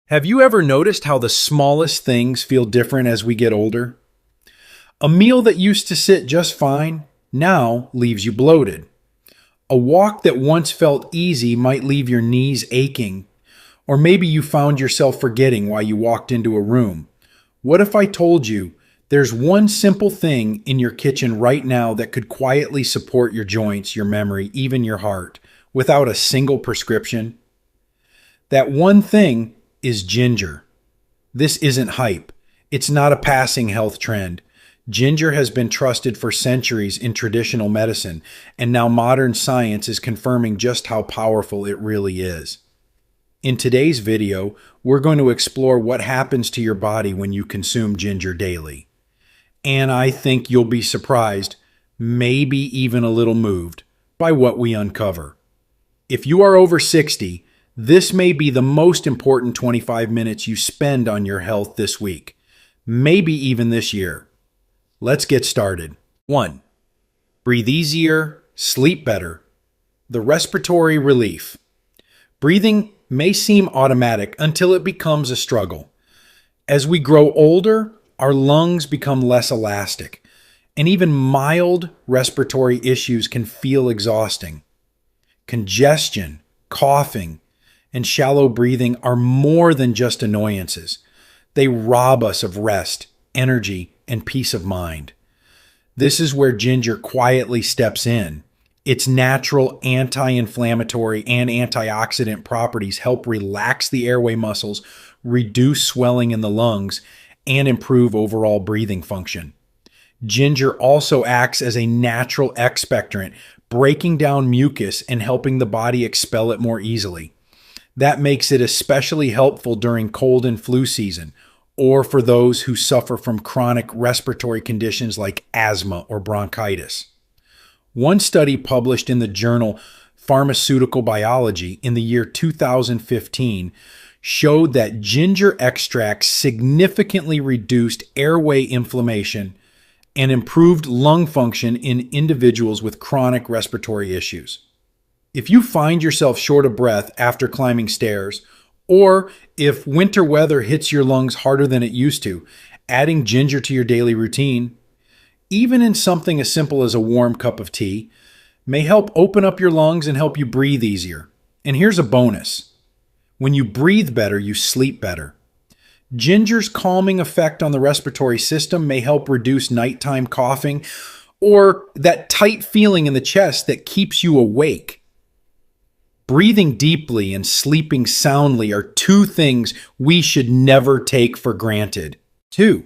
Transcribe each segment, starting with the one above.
Have you ever noticed how the smallest things feel different as we get older? A meal that used to sit just fine now leaves you bloated. A walk that once felt easy might leave your knees aching. Or maybe you found yourself forgetting why you walked into a room. What if I told you there's one simple thing in your kitchen right now that could quietly support your joints, your memory, even your heart, without a single prescription? That one thing is ginger. This isn't hype. It's not a passing health trend. Ginger has been trusted for centuries in traditional medicine, and now modern science is confirming just how powerful it really is. In today's video, we're going to explore what happens to your body when you consume ginger daily. And I think you'll be surprised, maybe even a little moved, by what we uncover. If you are over 60, this may be the most important 25 minutes you spend on your health this week, maybe even this year. Let's get started. 1. Breathe easier, sleep better. The respiratory relief. Breathing may seem automatic until it becomes a struggle. As we grow older, our lungs become less elastic, and even mild respiratory issues can feel exhausting. Congestion, coughing, and shallow breathing are more than just annoyances. They rob us of rest, energy, and peace of mind. This is where ginger quietly steps in. Its natural anti-inflammatory and antioxidant properties help relax the airway muscles, reduce swelling in the lungs, and improve overall breathing function. Ginger also acts as a natural expectorant, breaking down mucus and helping the body expel it more easily. That makes it especially helpful during cold and flu season, or for those who suffer from chronic respiratory conditions like asthma or bronchitis. One study published in the journal Pharmaceutical Biology in the year 2015 showed that ginger extracts significantly reduced airway inflammation and improved lung function in individuals with chronic respiratory issues. If you find yourself short of breath after climbing stairs, or if winter weather hits your lungs harder than it used to, adding ginger to your daily routine, even in something as simple as a warm cup of tea, may help open up your lungs and help you breathe easier. And here's a bonus. When you breathe better, you sleep better. Ginger's calming effect on the respiratory system may help reduce nighttime coughing or that tight feeling in the chest that keeps you awake. Breathing deeply and sleeping soundly are two things we should never take for granted. 2.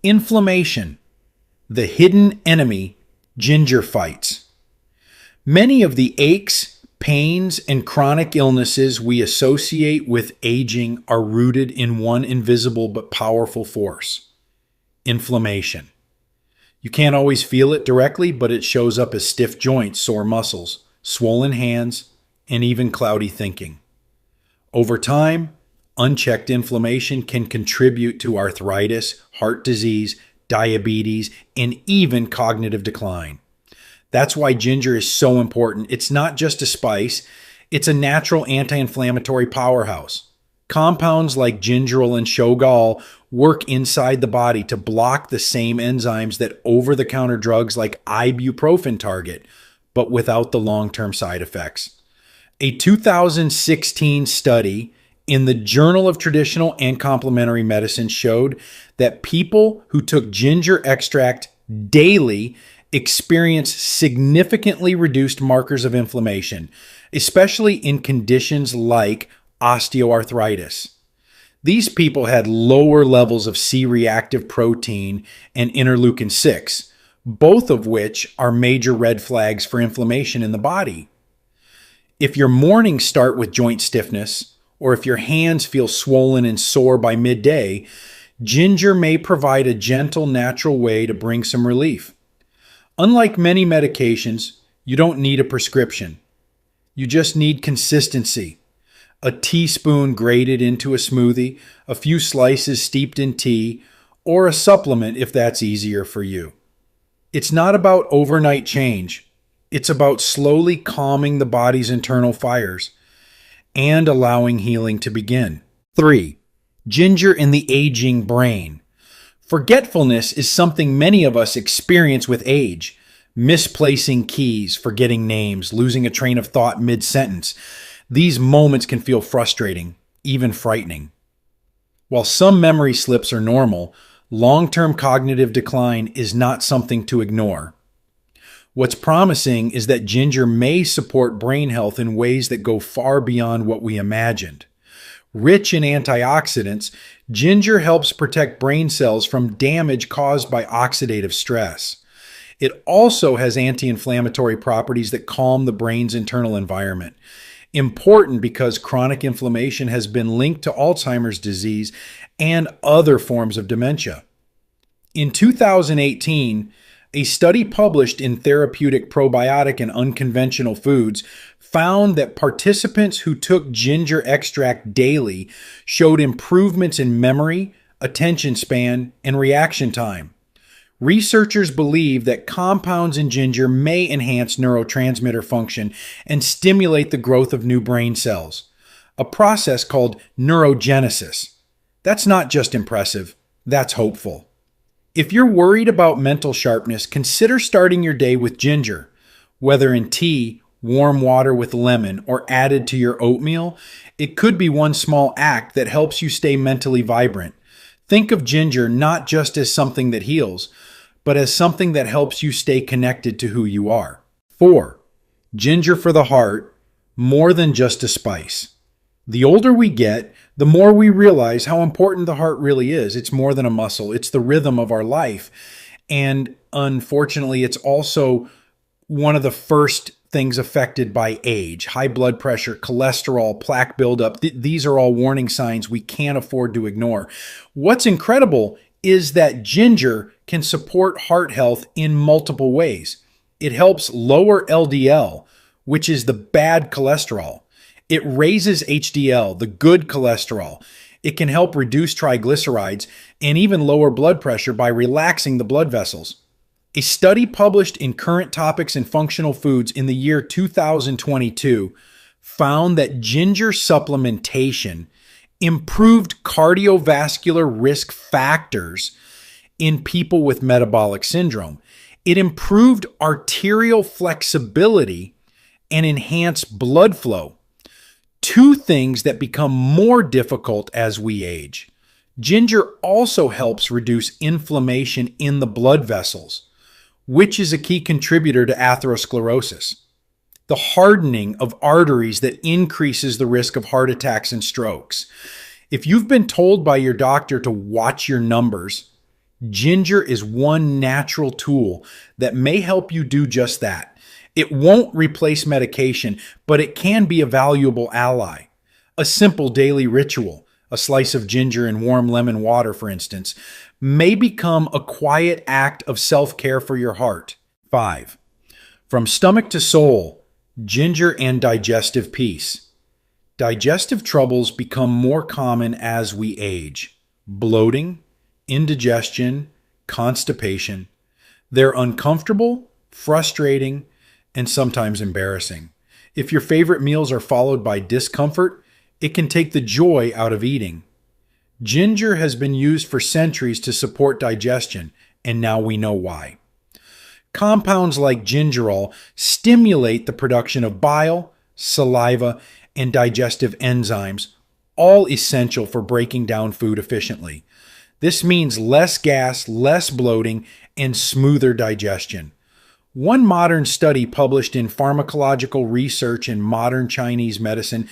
Inflammation. The hidden enemy ginger fights. Many of the aches, pains, and chronic illnesses we associate with aging are rooted in one invisible but powerful force: inflammation. You can't always feel it directly, but it shows up as stiff joints, sore muscles, swollen hands, and even cloudy thinking. Over time, unchecked inflammation can contribute to arthritis, heart disease, diabetes, and even cognitive decline. That's why ginger is so important. It's not just a spice, it's a natural anti-inflammatory powerhouse. Compounds like gingerol and shogal work inside the body to block the same enzymes that over-the-counter drugs like ibuprofen target, but without the long-term side effects. A 2016 study in the Journal of Traditional and Complementary Medicine showed that people who took ginger extract daily experienced significantly reduced markers of inflammation, especially in conditions like osteoarthritis. These people had lower levels of C-reactive protein and interleukin-6, both of which are major red flags for inflammation in the body. If your mornings start with joint stiffness, or if your hands feel swollen and sore by midday, ginger may provide a gentle, natural way to bring some relief. Unlike many medications, you don't need a prescription. You just need consistency. A teaspoon grated into a smoothie, a few slices steeped in tea, or a supplement if that's easier for you. It's not about overnight change. It's about slowly calming the body's internal fires and allowing healing to begin. 3. Ginger in the aging brain. Forgetfulness is something many of us experience with age. Misplacing keys, forgetting names, losing a train of thought mid-sentence. These moments can feel frustrating, even frightening. While some memory slips are normal, long-term cognitive decline is not something to ignore. What's promising is that ginger may support brain health in ways that go far beyond what we imagined. Rich in antioxidants, ginger helps protect brain cells from damage caused by oxidative stress. It also has anti-inflammatory properties that calm the brain's internal environment. Important because chronic inflammation has been linked to Alzheimer's disease and other forms of dementia. In 2018, a study published in Therapeutic Probiotic and Unconventional Foods found that participants who took ginger extract daily showed improvements in memory, attention span, and reaction time. Researchers believe that compounds in ginger may enhance neurotransmitter function and stimulate the growth of new brain cells, a process called neurogenesis. That's not just impressive, that's hopeful. If you're worried about mental sharpness, consider starting your day with ginger. Whether in tea, warm water with lemon, or added to your oatmeal, it could be one small act that helps you stay mentally vibrant. Think of ginger not just as something that heals, but as something that helps you stay connected to who you are. 4. Ginger for the heart, more than just a spice. The older we get, the more we realize how important the heart really is. It's more than a muscle. It's the rhythm of our life. And unfortunately, it's also one of the first things affected by age. High blood pressure, cholesterol, plaque buildup. These are all warning signs we can't afford to ignore. What's incredible is that ginger can support heart health in multiple ways. It helps lower LDL, which is the bad cholesterol. It raises HDL, the good cholesterol. It can help reduce triglycerides and even lower blood pressure by relaxing the blood vessels. A study published in Current Topics in Functional Foods in the year 2022 found that ginger supplementation improved cardiovascular risk factors in people with metabolic syndrome. It improved arterial flexibility and enhanced blood flow. Two things that become more difficult as we age. Ginger also helps reduce inflammation in the blood vessels, which is a key contributor to atherosclerosis, the hardening of arteries that increases the risk of heart attacks and strokes. If you've been told by your doctor to watch your numbers, ginger is one natural tool that may help you do just that. It won't replace medication, but it can be a valuable ally. A simple daily ritual, a slice of ginger and warm lemon water, for instance, may become a quiet act of self-care for your heart. 5. From stomach to soul, ginger and digestive peace. Digestive troubles become more common as we age. Bloating, indigestion, constipation. They're uncomfortable, frustrating, and sometimes embarrassing. If your favorite meals are followed by discomfort, it can take the joy out of eating. Ginger has been used for centuries to support digestion, and now we know why. Compounds like gingerol stimulate the production of bile, saliva, and digestive enzymes, all essential for breaking down food efficiently. This means less gas, less bloating, and smoother digestion. One modern study published in Pharmacological Research in Modern Chinese Medicine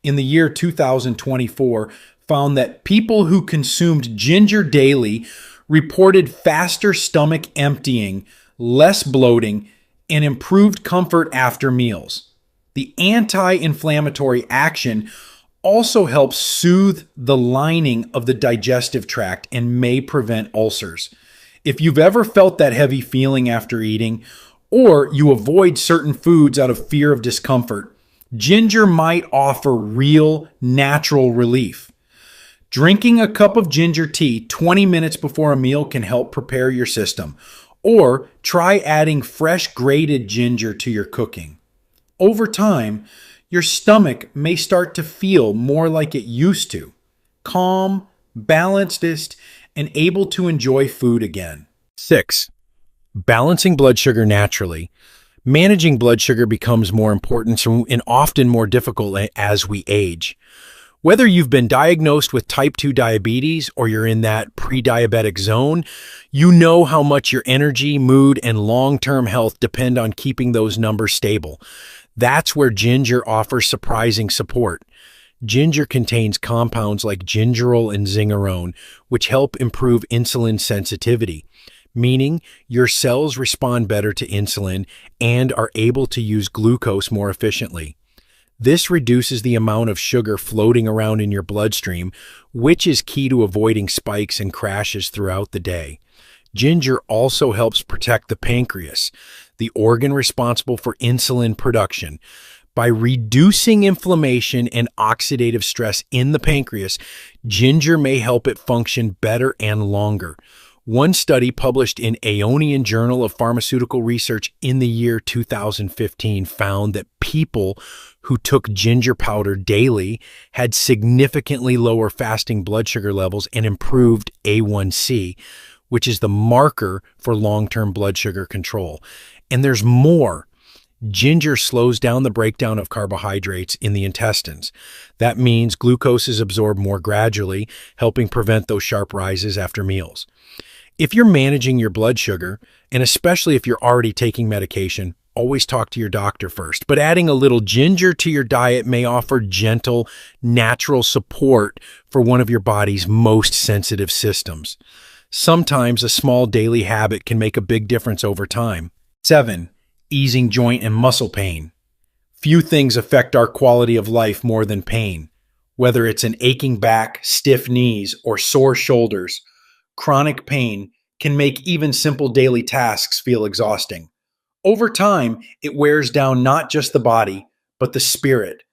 in the year 2024 found that people who consumed ginger daily reported faster stomach emptying, less bloating, and improved comfort after meals. The anti-inflammatory action also helps soothe the lining of the digestive tract and may prevent ulcers. If you've ever felt that heavy feeling after eating, or you avoid certain foods out of fear of discomfort, ginger might offer real, natural relief. Drinking a cup of ginger tea 20 minutes before a meal can help prepare your system, or try adding fresh grated ginger to your cooking. Over time, your stomach may start to feel more like it used to, calm, balanced, and able to enjoy food again. 6. Balancing blood sugar naturally. Managing blood sugar becomes more important and often more difficult as we age. Whether you've been diagnosed with type 2 diabetes or you're in that pre-diabetic zone, you know how much your energy, mood, and long-term health depend on keeping those numbers stable. That's where ginger offers surprising support. Ginger contains compounds like gingerol and zingerone, which help improve insulin sensitivity, meaning your cells respond better to insulin and are able to use glucose more efficiently. This reduces the amount of sugar floating around in your bloodstream, which is key to avoiding spikes and crashes throughout the day. Ginger also helps protect the pancreas, the organ responsible for insulin production. By reducing inflammation and oxidative stress in the pancreas, ginger may help it function better and longer. One study published in Aeonian Journal of Pharmaceutical Research in the year 2015 found that people who took ginger powder daily had significantly lower fasting blood sugar levels and improved A1C, which is the marker for long-term blood sugar control. And there's more. Ginger slows down the breakdown of carbohydrates in the intestines. That means glucose is absorbed more gradually, helping prevent those sharp rises after meals. If you're managing your blood sugar, and especially if you're already taking medication, always talk to your doctor first. But adding a little ginger to your diet may offer gentle, natural support for one of your body's most sensitive systems. Sometimes a small daily habit can make a big difference over time. 7. Easing joint and muscle pain. Few things affect our quality of life more than pain. Whether it's an aching back, stiff knees, or sore shoulders, chronic pain can make even simple daily tasks feel exhausting. Over time, it wears down not just the body, but the spirit.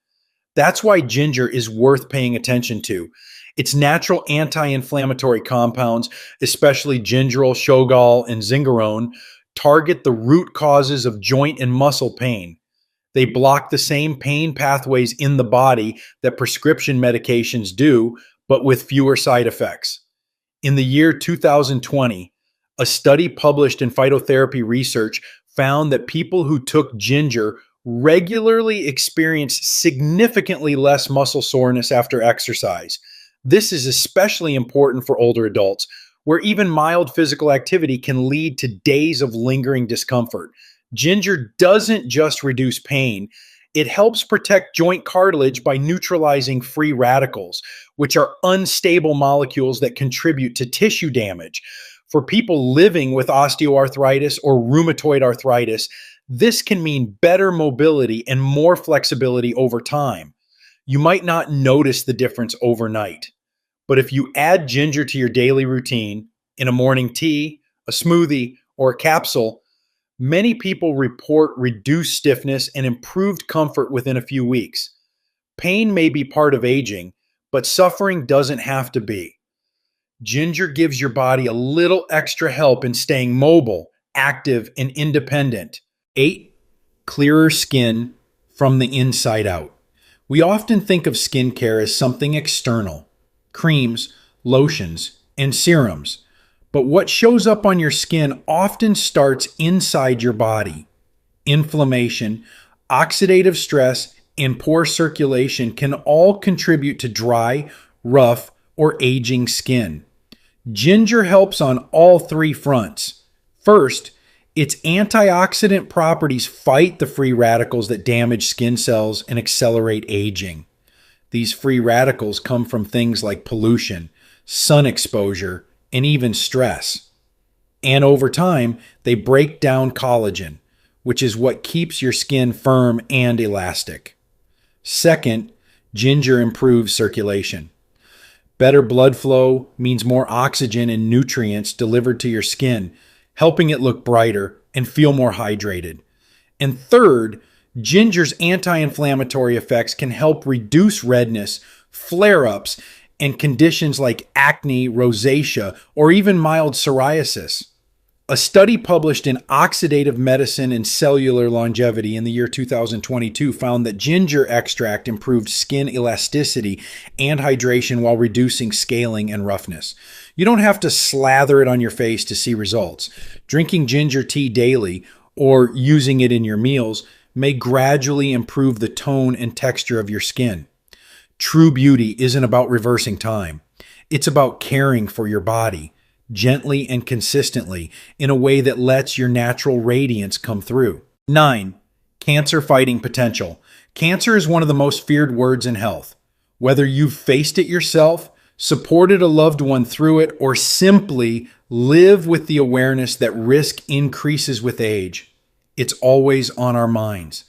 That's why ginger is worth paying attention to. Its natural anti-inflammatory compounds, especially gingerol, shogal, and zingerone, target the root causes of joint and muscle pain. They block the same pain pathways in the body that prescription medications do, but with fewer side effects. In the year 2020, a study published in Phytotherapy Research found that people who took ginger regularly experienced significantly less muscle soreness after exercise. This is especially important for older adults, where even mild physical activity can lead to days of lingering discomfort. Ginger doesn't just reduce pain, it helps protect joint cartilage by neutralizing free radicals, which are unstable molecules that contribute to tissue damage. For people living with osteoarthritis or rheumatoid arthritis, this can mean better mobility and more flexibility over time. You might not notice the difference overnight, but if you add ginger to your daily routine, in a morning tea, a smoothie, or a capsule, many people report reduced stiffness and improved comfort within a few weeks. Pain may be part of aging, but suffering doesn't have to be. Ginger gives your body a little extra help in staying mobile, active, and independent. 8. Clearer skin from the inside out. We often think of skincare as something external, creams, lotions, and serums. But what shows up on your skin often starts inside your body. Inflammation, oxidative stress, and poor circulation can all contribute to dry, rough, or aging skin. Ginger helps on all three fronts. First, its antioxidant properties fight the free radicals that damage skin cells and accelerate aging. These free radicals come from things like pollution, sun exposure, and even stress. And over time, they break down collagen, which is what keeps your skin firm and elastic. Second, ginger improves circulation. Better blood flow means more oxygen and nutrients delivered to your skin, helping it look brighter and feel more hydrated. And third, ginger's anti-inflammatory effects can help reduce redness, flare-ups, and conditions like acne, rosacea, or even mild psoriasis. A study published in Oxidative Medicine and Cellular Longevity in the year 2022 found that ginger extract improved skin elasticity and hydration while reducing scaling and roughness. You don't have to slather it on your face to see results. Drinking ginger tea daily or using it in your meals may gradually improve the tone and texture of your skin. True beauty isn't about reversing time. It's about caring for your body gently and consistently in a way that lets your natural radiance come through. 9. Cancer fighting potential. Cancer is one of the most feared words in health. Whether you've faced it yourself, supported a loved one through it, or simply live with the awareness that risk increases with age, it's always on our minds.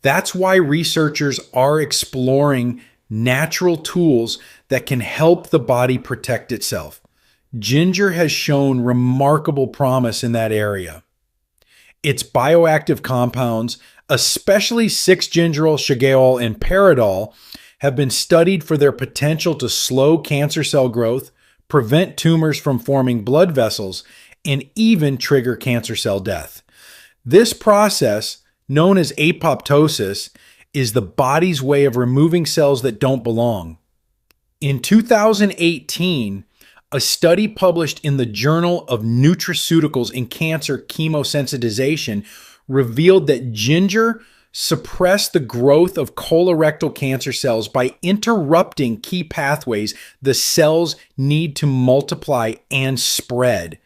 That's why researchers are exploring natural tools that can help the body protect itself. Ginger has shown remarkable promise in that area. Its bioactive compounds, especially 6-gingerol, shigeol, and paradol, have been studied for their potential to slow cancer cell growth, prevent tumors from forming blood vessels, and even trigger cancer cell death. This process, known as apoptosis, is the body's way of removing cells that don't belong. In 2018, a study published in the Journal of Nutraceuticals in Cancer Chemosensitization revealed that ginger suppressed the growth of colorectal cancer cells by interrupting key pathways the cells need to multiply and spread.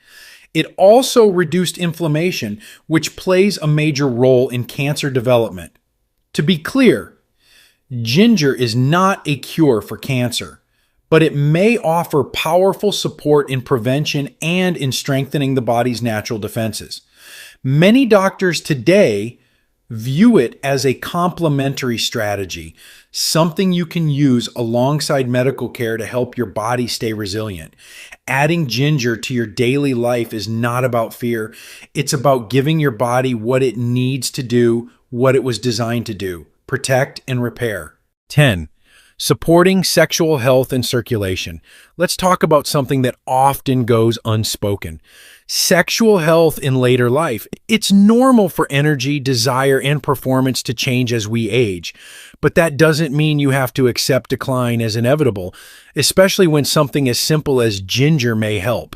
It also reduced inflammation, which plays a major role in cancer development. To be clear, ginger is not a cure for cancer, but it may offer powerful support in prevention and in strengthening the body's natural defenses. Many doctors today view it as a complementary strategy, something you can use alongside medical care to help your body stay resilient. Adding ginger to your daily life is not about fear. It's about giving your body what it needs to do, what it was designed to do: protect and repair. 10. Supporting sexual health and circulation. Let's talk about something that often goes unspoken. Sexual health in later life. It's normal for energy, desire, and performance to change as we age, but that doesn't mean you have to accept decline as inevitable, especially when something as simple as ginger may help.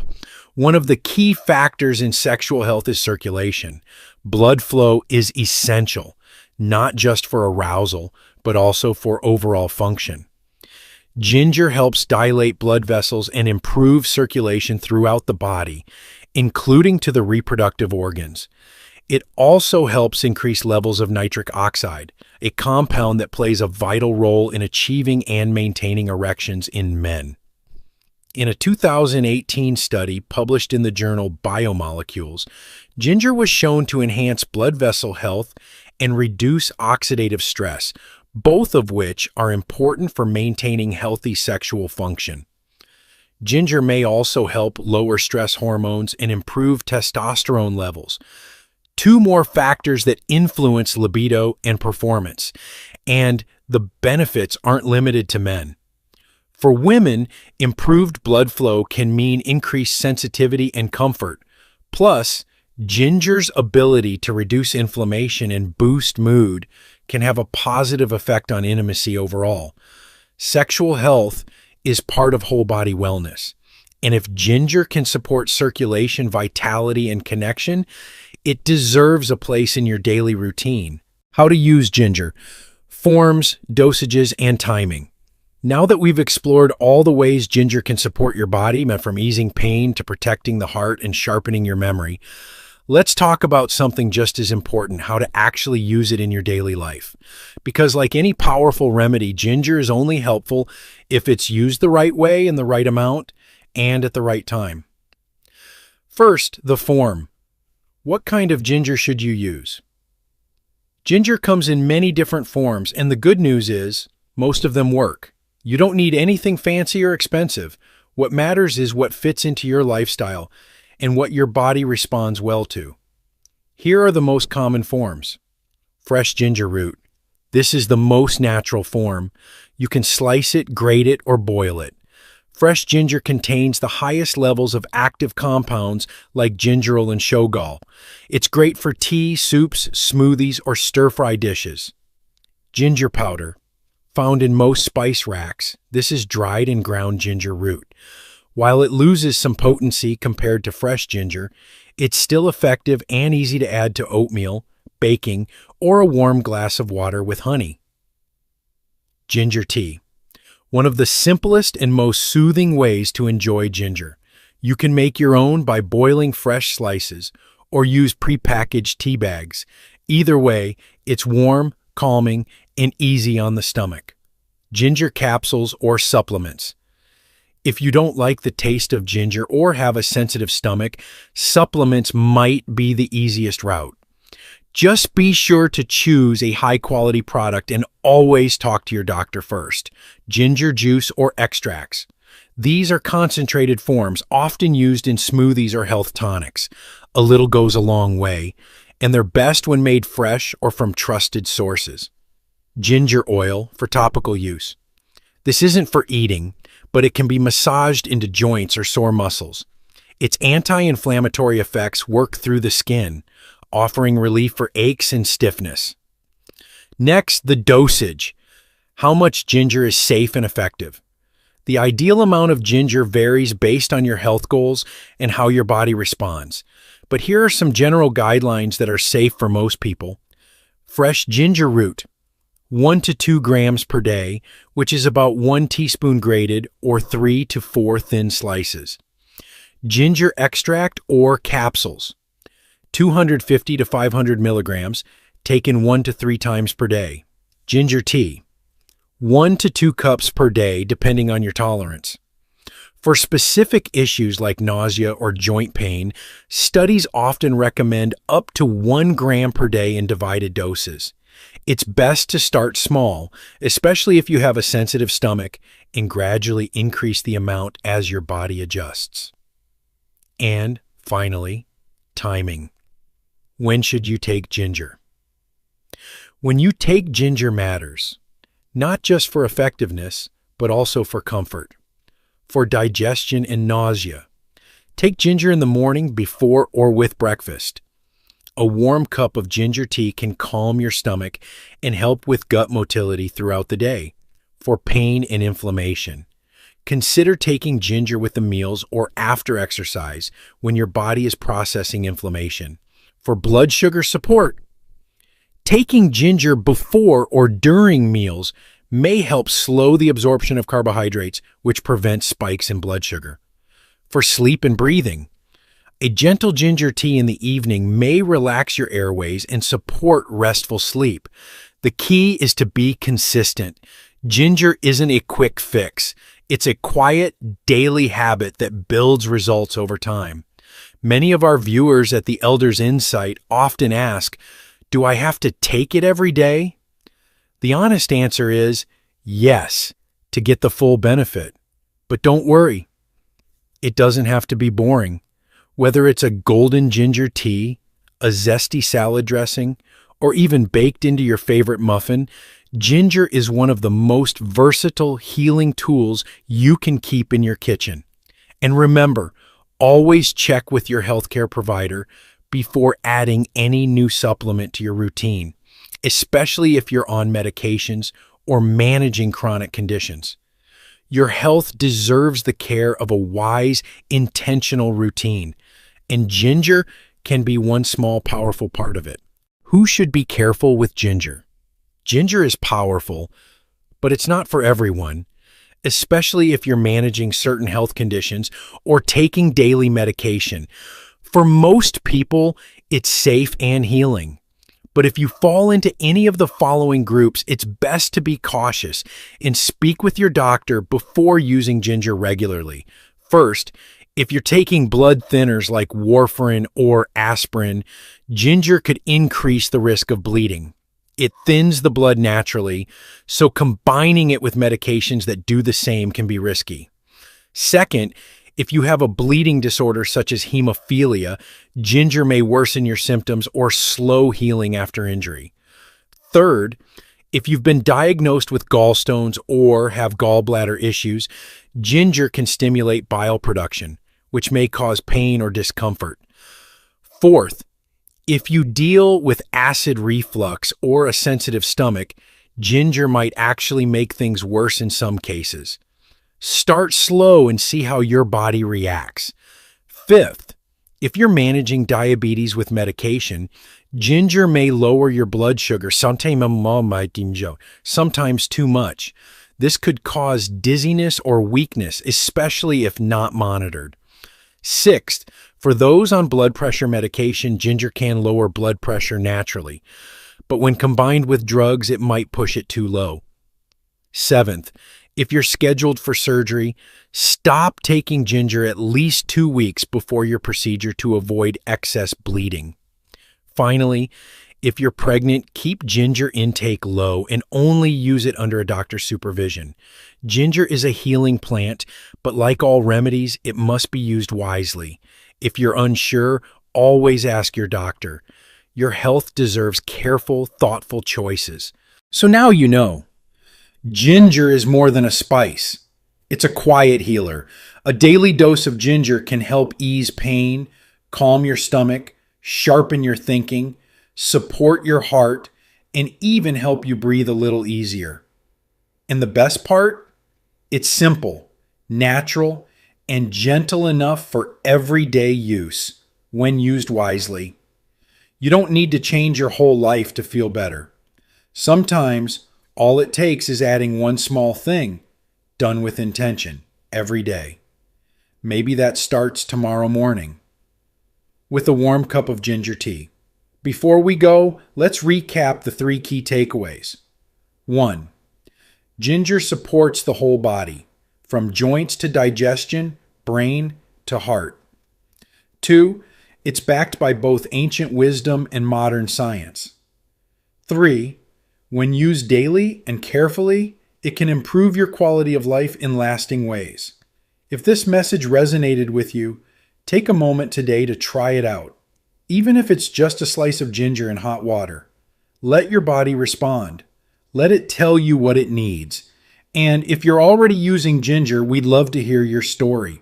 One of the key factors in sexual health is circulation. Blood flow is essential, not just for arousal, but also for overall function. Ginger helps dilate blood vessels and improve circulation throughout the body, including to the reproductive organs. It also helps increase levels of nitric oxide, a compound that plays a vital role in achieving and maintaining erections in men. In a 2018 study published in the journal Biomolecules, ginger was shown to enhance blood vessel health and reduce oxidative stress, both of which are important for maintaining healthy sexual function. Ginger may also help lower stress hormones and improve testosterone levels, two more factors that influence libido and performance, and the benefits aren't limited to men. For women, improved blood flow can mean increased sensitivity and comfort. Plus, ginger's ability to reduce inflammation and boost mood can have a positive effect on intimacy overall. Sexual health is part of whole body wellness, and if ginger can support circulation, vitality, and connection, it deserves a place in your daily routine. How to use ginger: forms, dosages, and timing. Now that we've explored all the ways ginger can support your body, from easing pain to protecting the heart and sharpening your memory, let's talk about something just as important: how to actually use it in your daily life. Because like any powerful remedy, ginger is only helpful if it's used the right way, in the right amount, and at the right time. First, the form. What kind of ginger should you use? Ginger comes in many different forms, and the good news is most of them work. You don't need anything fancy or expensive. What matters is what fits into your lifestyle and what your body responds well to. Here are the most common forms. Fresh ginger root. This is the most natural form. You can slice it, grate it, or boil it. Fresh ginger contains the highest levels of active compounds like gingerol and shogal. It's great for tea, soups, smoothies, or stir-fry dishes. Ginger powder. Found in most spice racks, this is dried and ground ginger root. While it loses some potency compared to fresh ginger, it's still effective and easy to add to oatmeal, baking, or a warm glass of water with honey. Ginger tea. One of the simplest and most soothing ways to enjoy ginger. You can make your own by boiling fresh slices or use prepackaged tea bags. Either way, it's warm, calming, and easy on the stomach. Ginger capsules or supplements. If you don't like the taste of ginger or have a sensitive stomach, supplements might be the easiest route. Just be sure to choose a high-quality product and always talk to your doctor first. Ginger juice or extracts. These are concentrated forms, often used in smoothies or health tonics. A little goes a long way, and they're best when made fresh or from trusted sources. Ginger oil for topical use. This isn't for eating, but it can be massaged into joints or sore muscles. Its anti-inflammatory effects work through the skin, offering relief for aches and stiffness. Next, the dosage. How much ginger is safe and effective? The ideal amount of ginger varies based on your health goals and how your body responds. But here are some general guidelines that are safe for most people. Fresh ginger root, 1 to 2 grams per day, which is about 1 teaspoon grated or 3 to 4 thin slices. Ginger extract or capsules, 250 to 500 milligrams, taken 1 to 3 times per day. Ginger tea, 1 to 2 cups per day, depending on your tolerance. For specific issues like nausea or joint pain, studies often recommend up to 1 gram per day in divided doses. It's best to start small, especially if you have a sensitive stomach, and gradually increase the amount as your body adjusts. And finally, timing. When should you take ginger? When you take ginger matters, not just for effectiveness, but also for comfort, for digestion and nausea. Take ginger in the morning before or with breakfast. A warm cup of ginger tea can calm your stomach and help with gut motility throughout the day. For pain and inflammation, consider taking ginger with the meals or after exercise when your body is processing inflammation. For blood sugar support, taking ginger before or during meals may help slow the absorption of carbohydrates, which prevents spikes in blood sugar. For sleep and breathing, a gentle ginger tea in the evening may relax your airways and support restful sleep. The key is to be consistent. Ginger isn't a quick fix. It's a quiet, daily habit that builds results over time. Many of our viewers at the Elders Insight often ask, do I have to take it every day? The honest answer is yes, to get the full benefit. But don't worry, it doesn't have to be boring. Whether it's a golden ginger tea, a zesty salad dressing, or even baked into your favorite muffin, ginger is one of the most versatile healing tools you can keep in your kitchen. And remember, always check with your healthcare provider before adding any new supplement to your routine, especially if you're on medications or managing chronic conditions. Your health deserves the care of a wise, intentional routine, and ginger can be one small, powerful part of it. Who should be careful with ginger? Ginger is powerful, but it's not for everyone, especially if you're managing certain health conditions or taking daily medication. For most people, it's safe and healing. But if you fall into any of the following groups, it's best to be cautious and speak with your doctor before using ginger regularly. First, if you're taking blood thinners like warfarin or aspirin, ginger could increase the risk of bleeding. It thins the blood naturally, so combining it with medications that do the same can be risky. Second, if you have a bleeding disorder such as hemophilia, ginger may worsen your symptoms or slow healing after injury. Third, If you've been diagnosed with gallstones or have gallbladder issues, ginger can stimulate bile production, which may cause pain or discomfort. Fourth, if you deal with acid reflux or a sensitive stomach, ginger might actually make things worse in some cases. Start slow and see how your body reacts. Fifth, if you're managing diabetes with medication, ginger may lower your blood sugar, sometimes too much. This could cause dizziness or weakness, especially if not monitored. Sixth, for those on blood pressure medication, ginger can lower blood pressure naturally, but when combined with drugs, it might push it too low. Seventh, if you're scheduled for surgery, stop taking ginger at least 2 weeks before your procedure to avoid excess bleeding. Finally, if you're pregnant, keep ginger intake low and only use it under a doctor's supervision. Ginger is a healing plant, but like all remedies, it must be used wisely. If you're unsure, always ask your doctor. Your health deserves careful, thoughtful choices. So now you know. Ginger is more than a spice. It's a quiet healer. A daily dose of ginger can help ease pain, calm your stomach, sharpen your thinking, support your heart, and even help you breathe a little easier. And the best part? It's simple, natural, and gentle enough for everyday use when used wisely. You don't need to change your whole life to feel better. Sometimes all it takes is adding one small thing, done with intention, every day. Maybe that starts tomorrow morning with a warm cup of ginger tea. Before we go, let's recap the 3 key takeaways. 1. Ginger supports the whole body, from joints to digestion, brain to heart. 2. It's backed by both ancient wisdom and modern science. 3. When used daily and carefully, it can improve your quality of life in lasting ways. If this message resonated with you, take a moment today to try it out. Even if it's just a slice of ginger in hot water, let your body respond. Let it tell you what it needs. And if you're already using ginger, we'd love to hear your story.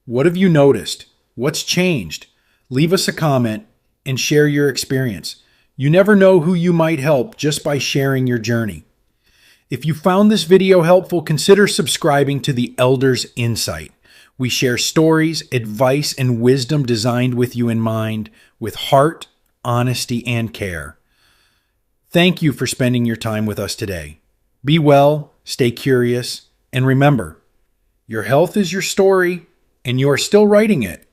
What have you noticed? What's changed? Leave us a comment and share your experience. You never know who you might help just by sharing your journey. If you found this video helpful, consider subscribing to the Elders Insight. We share stories, advice, and wisdom designed with you in mind, with heart, honesty, and care. Thank you for spending your time with us today. Be well, stay curious, and remember, your health is your story, and you are still writing it.